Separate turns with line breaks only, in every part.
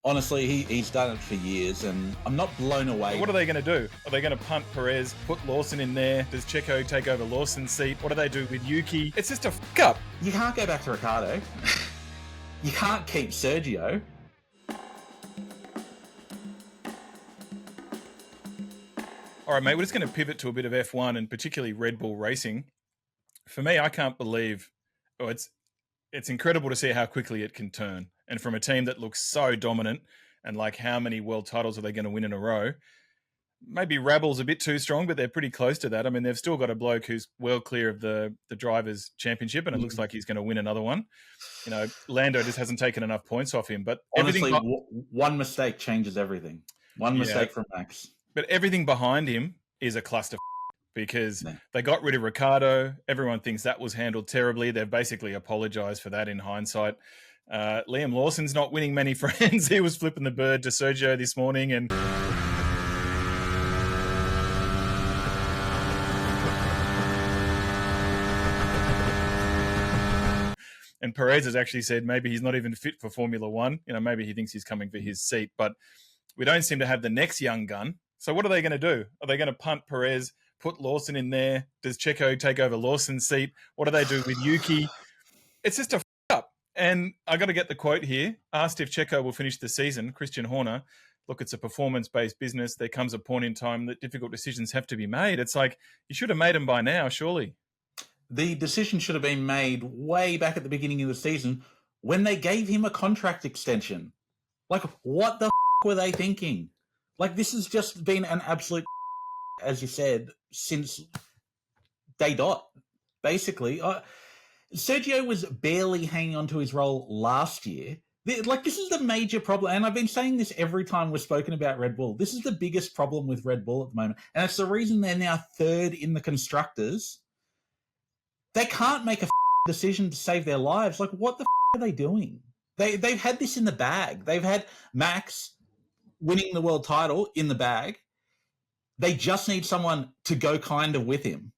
Honestly, he's done it for years, and I'm not blown away.
What are they going to do? Are they going to punt Perez, put Lawson in there? Does Checo take over Lawson's seat? What do they do with Yuki? It's just a fuck up.
You can't go back to Ricardo. You can't keep Sergio.
All right, mate, we're just going to pivot to a bit of F1 and particularly Red Bull racing. For me, I can't believe it's incredible to see how quickly it can turn. And from a team that looks so dominant and like how many world titles are they going to win in a row? Maybe Rabble's a bit too strong, but they're pretty close to that. I mean, they've still got a bloke who's well clear of the Drivers' Championship, and it looks like he's going to win another one. You know, Lando just hasn't taken enough points off him. But
honestly, one mistake changes everything. One mistake from Max.
But everything behind him is a cluster because they got rid of Ricciardo. Everyone thinks that was handled terribly. They've basically apologized for that in hindsight. Liam Lawson's not winning many friends. He was flipping the bird to Sergio this morning and Perez has actually said maybe he's not even fit for Formula One. You know, maybe he thinks he's coming for his seat, but we don't seem to have the next young gun. So what are they going to do? Are they going to punt Perez, put Lawson in there? Does Checo take over Lawson's seat? What do they do with Yuki? It's just a up. And I got to get the quote here. Asked if Checo will finish the season, Christian Horner, look, it's a performance-based business. There comes a point in time that difficult decisions have to be made. It's like, you should have made them by now, surely.
The decision should have been made way back at the beginning of the season when they gave him a contract extension. Like, what the were they thinking? Like, this has just been an absolute, as you said, since day dot, basically. Sergio was barely hanging on to his role last year. Like, this is the major problem. And I've been saying this every time we've spoken about Red Bull. This is the biggest problem with Red Bull at the moment. And it's the reason they're now third in the constructors. They can't make a decision to save their lives. Like, what the are they doing? They've had this in the bag. They've had Max winning the world title in the bag. They just need someone to go kind of with him.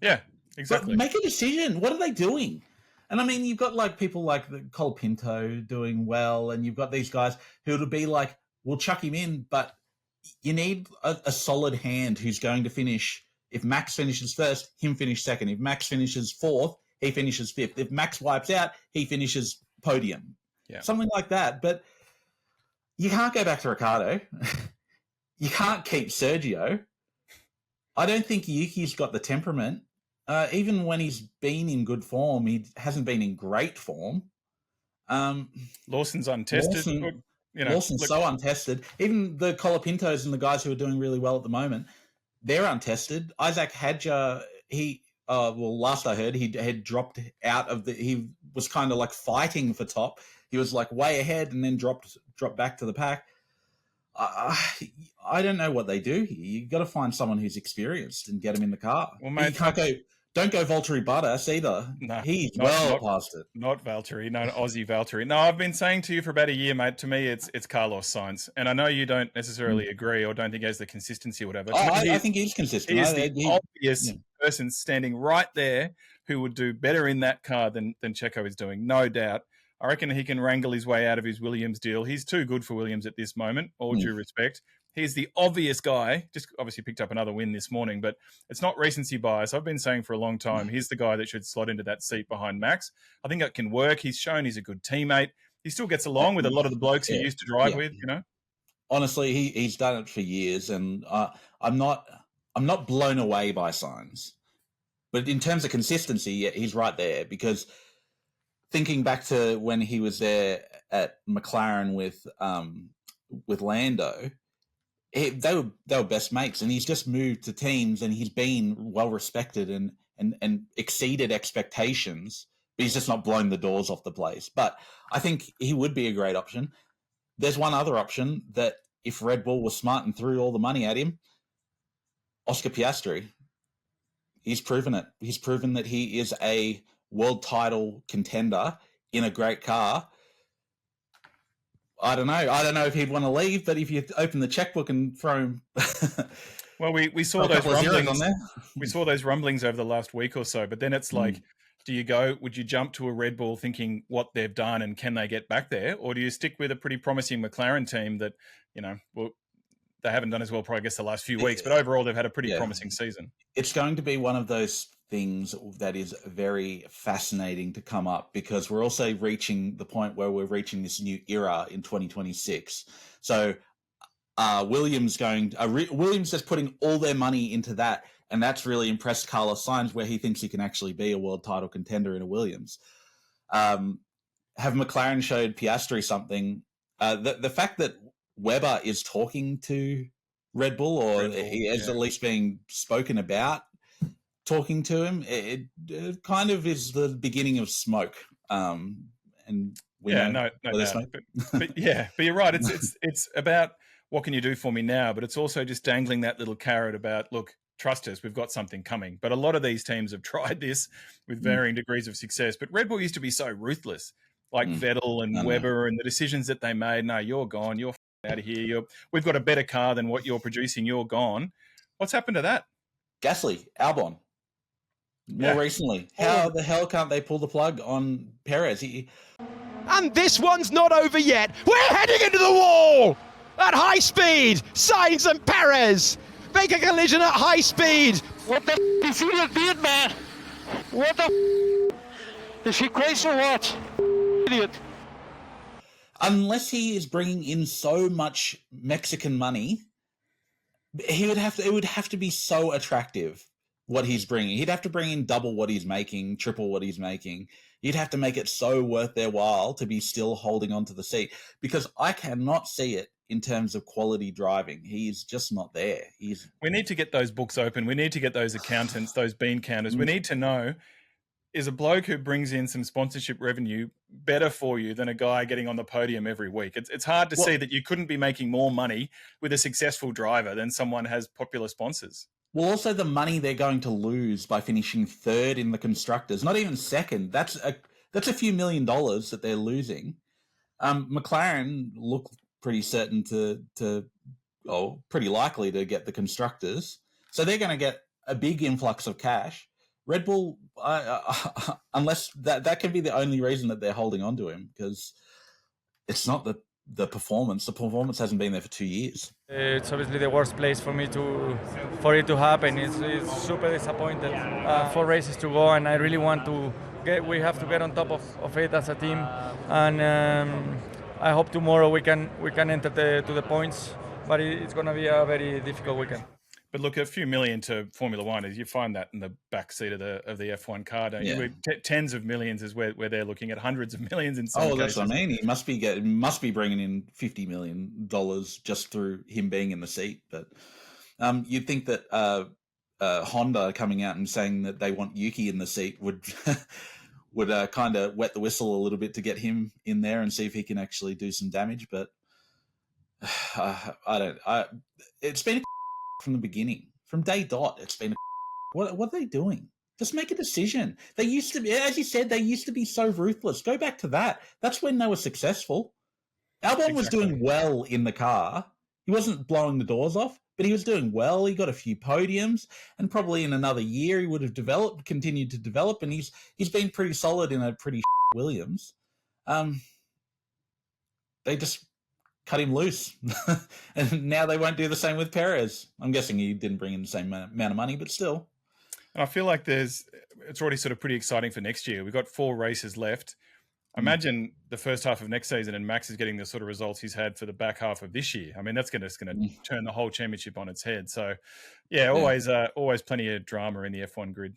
Yeah, exactly.
But make a decision. What are they doing? And I mean, you've got like people like Cole Pinto doing well, and you've got these guys who would be like, we'll chuck him in, but you need a solid hand who's going to finish. If Max finishes first, him finish second. If Max finishes fourth, he finishes fifth. If Max wipes out, he finishes podium. Yeah. Something like that. But you can't go back to Ricardo. You can't keep Sergio. I don't think Yuki's got the temperament. Even when he's been in good form, he hasn't been in great form.
Lawson's untested.
Lawson's so untested. Even the Colapintos and the guys who are doing really well at the moment, they're untested. Isaac Hadjar, last I heard, he had dropped out of he was kind of like fighting for top. He was like way ahead and then dropped back to the pack. I don't know what they do here. You've got to find someone who's experienced and get him in the car. Well, mate, don't go Valtteri Bottas either. No, he's past it.
Not Valtteri, no, Aussie Valtteri. No, I've been saying to you for about a year, mate, to me it's Carlos Sainz. And I know you don't necessarily agree or don't think he has the consistency or whatever.
I think he's consistent.
He's the obvious person standing right there who would do better in that car than Checo is doing, no doubt. I reckon he can wrangle his way out of his Williams deal. He's too good for Williams at this moment, all due respect. He's the obvious guy, just obviously picked up another win this morning, but it's not recency bias. I've been saying for a long time, he's the guy that should slot into that seat behind Max. I think that can work. He's shown he's a good teammate. He still gets along with a lot of the blokes he used to drive with, you know?
Honestly, he's done it for years, and I'm not blown away by Sainz. But in terms of consistency, he's right there, because thinking back to when he was there at McLaren with Lando, they were best mates, and he's just moved to teams, and he's been well respected and exceeded expectations, but he's just not blown the doors off the place. But I think he would be a great option. There's one other option that if Red Bull was smart and threw all the money at him, Oscar Piastri. He's proven it. He's proven that he is a world title contender in a great car. I don't know if he'd want to leave, but if you open the checkbook and throw him,
well, we saw those rumblings on there. We saw those rumblings over the last week or so, but then it's like would you jump to a Red Bull thinking what they've done and can they get back there? Or do you stick with a pretty promising McLaren team that, well, they haven't done as well probably, I guess, the last few weeks, but overall they've had a pretty promising season.
It's going to be one of those things that is very fascinating to come up, because we're also reaching the point where we're reaching this new era in 2026. So Williams is putting all their money into that, and that's really impressed Carlos Sainz, where he thinks he can actually be a world title contender in a Williams. Have McLaren showed Piastri something? The fact that Webber is talking to Red Bull, or he is at least being spoken about talking to him, it kind of is the beginning of smoke. And we know
no doubt. But you're right. It's about what can you do for me now, but it's also just dangling that little carrot about, look, trust us, we've got something coming. But a lot of these teams have tried this with varying degrees of success. But Red Bull used to be so ruthless, like Vettel and Webber, and the decisions that they made. No, you're gone. You're out of here. We've got a better car than what you're producing. You're gone. What's happened to that?
Gasly, Albon. More recently, how the hell can't they pull the plug on Perez?
And this one's not over yet. We're heading into the wall at high speed. Sainz and Perez make a collision at high speed.
What the is he a beard, man? What the is he crazy or what? Idiot.
Unless he is bringing in so much Mexican money, it would have to be so attractive what he's bringing. He'd have to bring in double what he's making, triple what he's making. You'd have to make it so worth their while to be still holding on to the seat, because I cannot see it in terms of quality driving. He's just not there.
We need to get those books open. We need to get those accountants, those bean counters. We need to know, is a bloke who brings in some sponsorship revenue better for you than a guy getting on the podium every week? It's hard to see that you couldn't be making more money with a successful driver than someone has popular sponsors.
Well, also the money they're going to lose by finishing third in the constructors, not even second. That's a few $1 million that they're losing. McLaren look pretty certain pretty likely to get the constructors, so they're going to get a big influx of cash. Red Bull, unless that can be the only reason that they're holding on to him, because it's not the performance. The performance hasn't been there for 2 years.
It's obviously the worst place for it to happen. It's super disappointed. 4 races to go, and I really want to we have to get on top of it as a team, and I hope tomorrow we can enter to the points, but it's going to be a very difficult weekend.
But look, a few million to Formula One, you find that in the back seat of the F1 car, don't you? Tens of millions is where they're looking at, hundreds of millions in some cases.
That's what I mean. He must be bringing in $50 million just through him being in the seat. But you'd think that Honda coming out and saying that they want Yuki in the seat would kind of wet the whistle a little bit to get him in there and see if he can actually do some damage. But it's been from the beginning, from day dot. It's been what are they doing? Just make a decision. They used to be, as you said, they used to be so ruthless. Go back to that. That's when they were successful. Albon was doing well in the car. He wasn't blowing the doors off, but he was doing well. He got a few podiums, and probably in another year he would have continued to develop, and he's been pretty solid in a pretty Williams. They just cut him loose. And now they won't do the same with Perez. I'm guessing he didn't bring in the same amount of money, but still.
And I feel like it's already sort of pretty exciting for next year. We've got 4 races left. Imagine the first half of next season and Max is getting the sort of results he's had for the back half of this year. I mean, that's going to turn the whole championship on its head. So, always plenty of drama in the F1 grid.